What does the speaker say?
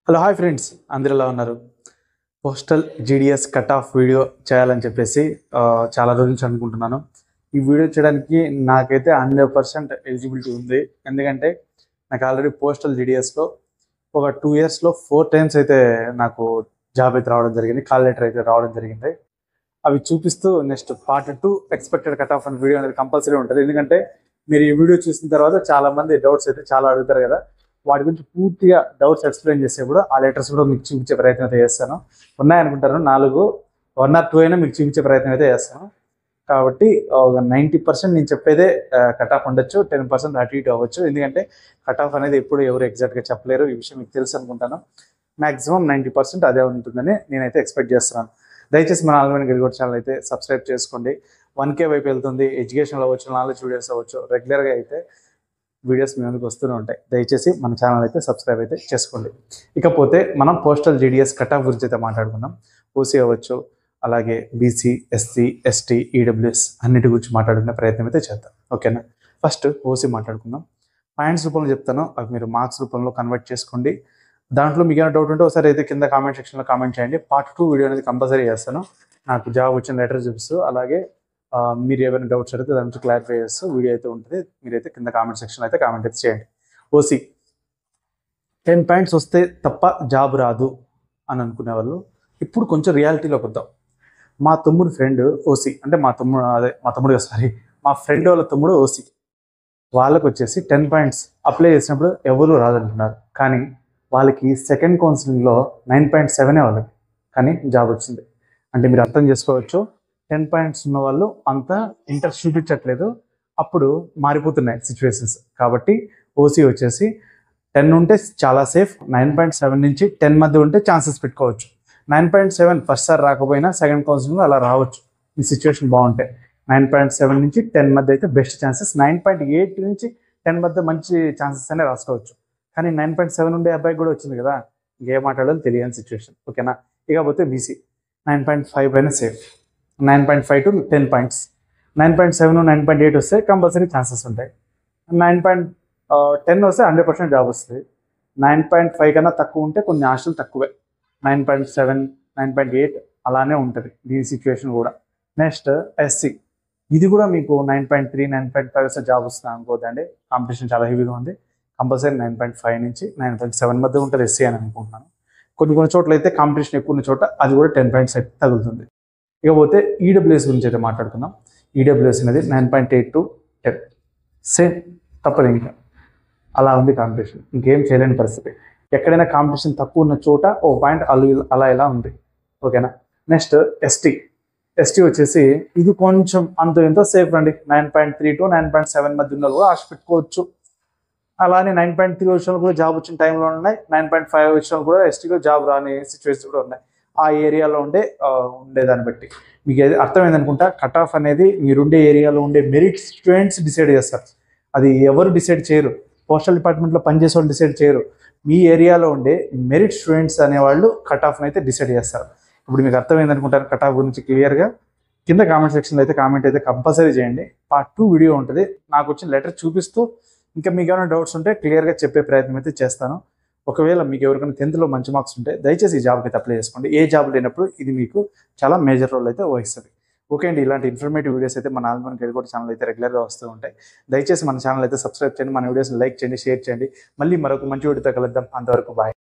Hello hi friends, అందరు ఎలా ఉన్నారు? Postal GDS cut off video చేయాలని చెప్పేసి చాలా రోజుల నుంచి అనుకుంటున్నాను. ఈ వీడియో చేయడానికి నాకైతే 100% ఎలిజిబిలిటీ ఉంది. ఎందుకంటే నాకు ఆల్రెడీ పోస్టల్ జీడిఎస్లో ఒక 2 ఇయర్స్లో 4 టైమ్స్ అయితే నాకు జాబ్ అయితే రావడం జరిగింది, కాల్ లెటర్ అయితే రావడం జరిగింది. అవి చూపిస్తూ next part 2 expected cut off అనే వీడియో అనేది కంపల్సరీ ఉంటుంది. ఎందుకంటే మీరు ఈ వీడియో చూసిన తర్వాత చాలామంది డౌట్స్ అయితే చాలా అడుగుతారు కదా, వాటి గురించి పూర్తిగా డౌట్స్ ఎక్స్ప్లెయిన్ చేసేప్పుడు ఆ లెటర్స్ కూడా మీకు చూపించే ప్రయత్నం అయితే చేస్తాను. ఉన్నాయనుకుంటారు 4, 1 or 2 అయినా మీకు చూపించే ప్రయత్నం అయితే చేస్తాను. కాబట్టి ఒక 90% నేను చెప్పేదే కట్ ఆఫ్ ఉండొచ్చు, 10% అటు ఇటు అవ్వచ్చు. ఎందుకంటే కట్ ఆఫ్ అనేది ఎప్పుడు ఎవరు ఎగ్జాక్ట్గా చెప్పలేరు, ఈ విషయం మీకు తెలుసు అనుకుంటాను. మ్యాక్సిమం 90% అదే ఉంటుందని నేనైతే ఎక్స్పెక్ట్ చేస్తున్నాను. దయచేసి మన ఆల్మన్ గెలిగోడ్ ఛానల్ అయితే సబ్స్క్రైబ్ చేసుకోండి. 1K వైపు వెళ్తుంది. ఎడ్యుకేషన్లో అవ్వచ్చు, నాలెడ్జ్ వీడియోస్ అవ్వచ్చు, రెగ్యులర్గా అయితే వీడియోస్ మీ ముందుకు వస్తూనే ఉంటాయి. దయచేసి మన ఛానల్ అయితే సబ్స్క్రైబ్ అయితే చేసుకోండి. ఇకపోతే మనం పోస్టల్ జీడిఎస్ కట్ ఆఫ్ గురించి అయితే మాట్లాడుకుందాం. ఓసీ అవ్వచ్చు, అలాగే బీసీ, ఎస్సీ, ఎస్టీ, ఈడబ్ల్యూఎస్ అన్నిటి గురించి మాట్లాడుకునే ప్రయత్నం అయితే చేద్దాం. ఓకేనా? ఫస్ట్ ఓసీ మాట్లాడుకుందాం. పాయింట్స్ రూపంలో చెప్తాను, అవి మీరు మార్క్స్ రూపంలో కన్వర్ట్ చేసుకోండి. దాంట్లో మీకు ఏమైనా డౌట్ ఉంటే ఒకసారి అయితే కింద కామెంట్ సెక్షన్లో కామెంట్ చేయండి. పార్ట్ 2 వీడియో అనేది కంపల్సరీ చేస్తాను. నాకు జాబ్ వచ్చిన లెటర్ చూపిస్తూ, అలాగే మీరు ఏమైనా డౌట్స్ అడిగితే దాని నుంచి క్లారిఫై చేస్తూ వీడియో అయితే ఉంటుంది. మీరైతే కింద కామెంట్ సెక్షన్ అయితే కామెంట్ అయితే చేయండి. ఓసీ 10 పాయింట్స్ వస్తే తప్ప జాబ్ రాదు అని అనుకునే వాళ్ళు ఇప్పుడు కొంచెం రియాలిటీలోకి వద్దాం. మా తమ్ముడు ఫ్రెండ్ ఓసీ, అంటే మా ఫ్రెండ్ వాళ్ళ తమ్ముడు ఓసీ. వాళ్ళకు వచ్చేసి 10 పాయింట్స్ అప్లై చేసినప్పుడు ఎవరు రాదంటున్నారు, కానీ వాళ్ళకి సెకండ్ కౌన్సిలింగ్లో 9.7 వాళ్ళకి, కానీ జాబ్ వచ్చింది. అంటే మీరు అర్థం చేసుకోవచ్చు, 10 పాయింట్స్ ఉన్న వాళ్ళు అంత ఇంట్రెస్ట్ చూపించట్లేదు. అప్పుడు మారిపోతున్నాయి సిచ్యువేషన్స్. కాబట్టి ఓసీ వచ్చేసి 10 ఉంటే చాలా సేఫ్. 9.7 నుంచి 10 మధ్య ఉంటే ఛాన్సెస్ పెట్టుకోవచ్చు. 9.7 ఫస్ట్ సార్ రాకపోయినా సెకండ్ కౌన్సిలింగ్లో అలా రావచ్చు మీ సిచ్యువేషన్ బాగుంటే. 9.7 నుంచి 10 మధ్య అయితే బెస్ట్ ఛాన్సెస్. 9.8 నుంచి 10 మధ్య మంచి ఛాన్సెస్ అనే రాసుకోవచ్చు. కానీ 9.7 ఉండే అబ్బాయికి కూడా వచ్చింది కదా, ఇంకేం మాట్లాడాలో తెలియని సిచ్యువేషన్. ఓకేనా? ఇకపోతే బీసీ 9.5 పైన సేఫ్. 9.5 to 10 points. 9.7, 9.8 వస్తే కంపల్సరీ ఛాన్సెస్ ఉంటాయి. 9.10 వస్తే 100% జాబ్ వస్తుంది. 9.5 కన్నా తక్కువ ఉంటే కొన్ని ఆశలు తక్కువే. 9.7, 9.8 అలానే ఉంటుంది దీని సిచ్యువేషన్ కూడా. నెక్స్ట్ ఎస్సీ, ఇది కూడా మీకు 9.3, 9.5 వస్తే జాబ్ వస్తుంది అనుకోవద్దండి. కాంపిటీషన్ చాలా హెవీగా ఉంది. కంపల్సరీ 9.5 నుంచి 9.7 మధ్య ఉంటుంది ఎస్సీ అని అనుకుంటున్నాను. కొన్ని చోట్ల అయితే కాంపిటీషన్ ఎక్కువ ఉన్న చోట అది కూడా 10 పాయింట్స్ అయితే తగులుతుంది. ఇకపోతే ఈడబ్ల్యూఎస్ గురించి అయితే మాట్లాడుకుందాం. ఈడబ్ల్యూఎస్ అనేది 9.8 to 10 సేమ్, తప్పదు. ఇంకా అలా ఉంది కాంపిటీషన్, ఇంకేం చేయలేని పరిస్థితి. ఎక్కడైనా కాంపిటీషన్ తక్కువ ఉన్న చోట ఓ పాయింట్ అలా ఇలా ఉంది. ఓకేనా? నెక్స్ట్ ఎస్టీ వచ్చేసి ఇది కొంచెం అంత ఎంతో సేఫ్ అండి. 9.3 to 9.7 మధ్య ఉన్న కూడా ఆశ పెట్టుకోవచ్చు. అలానే 9.3 వచ్చిన కూడా జాబ్ వచ్చిన టైంలో ఉన్నాయి. 9.5 వచ్చిన కూడా ఎస్టీలో జాబ్ రాని సిచ్యువేషన్ కూడా ఉన్నాయి. ఆ ఏరియాలో ఉండేదాన్ని బట్టి మీకు అర్థమైందనుకుంటా. కట్ ఆఫ్ అనేది మీరుండే ఏరియాలో ఉండే మెరిట్ స్టూడెంట్స్ డిసైడ్ చేస్తారు. అది ఎవరు డిసైడ్ చేయరు, పోస్టల్ డిపార్ట్మెంట్లో పనిచేసే వాళ్ళు డిసైడ్ చేయరు. మీ ఏరియాలో ఉండే మెరిట్ స్టూడెంట్స్ అనేవాళ్ళు కట్ ఆఫ్ని అయితే డిసైడ్ చేస్తారు. ఇప్పుడు మీకు అర్థమైందనుకుంటారు కట్ ఆఫ్ గురించి క్లియర్గా. కింద కామెంట్ సెక్షన్లో అయితే కామెంట్ అయితే కంపల్సరీ చేయండి. పార్ట్ 2 వీడియో ఉంటుంది, నాకు వచ్చిన లెటర్ చూపిస్తూ. ఇంకా మీకు ఏమైనా డౌట్స్ ఉంటే క్లియర్గా చెప్పే ప్రయత్నం అయితే చేస్తాను. ఒకవేళ మీకు ఎవరికైనా 10th మంచి మార్క్స్ ఉంటే దయచేసి ఈ జాబ్కి అయితే అప్లై చేసుకోండి. ఏ జాబ్ లేనప్పుడు ఇది మీకు చాలా మేజర్ రోల్ అయితే వహిస్తుంది. ఓకే అండి, ఇలాంటి ఇన్ఫర్మేటివ్ వీడియోస్ అయితే మన ఆల్మన్ గెలిగోడ్ ఛానల్ అయితే రెగ్యులర్గా వస్తూ ఉంటాయి. దయచేసి మన ఛానల్ అయితే సబ్స్క్రైబ్ చేయండి, మన వీడియోస్ని లైక్ చేయండి, షేర్ చేయండి. మళ్ళీ మరొక మంచి వీడియోతో కలుద్దాం. అంతవరకు బాయ్.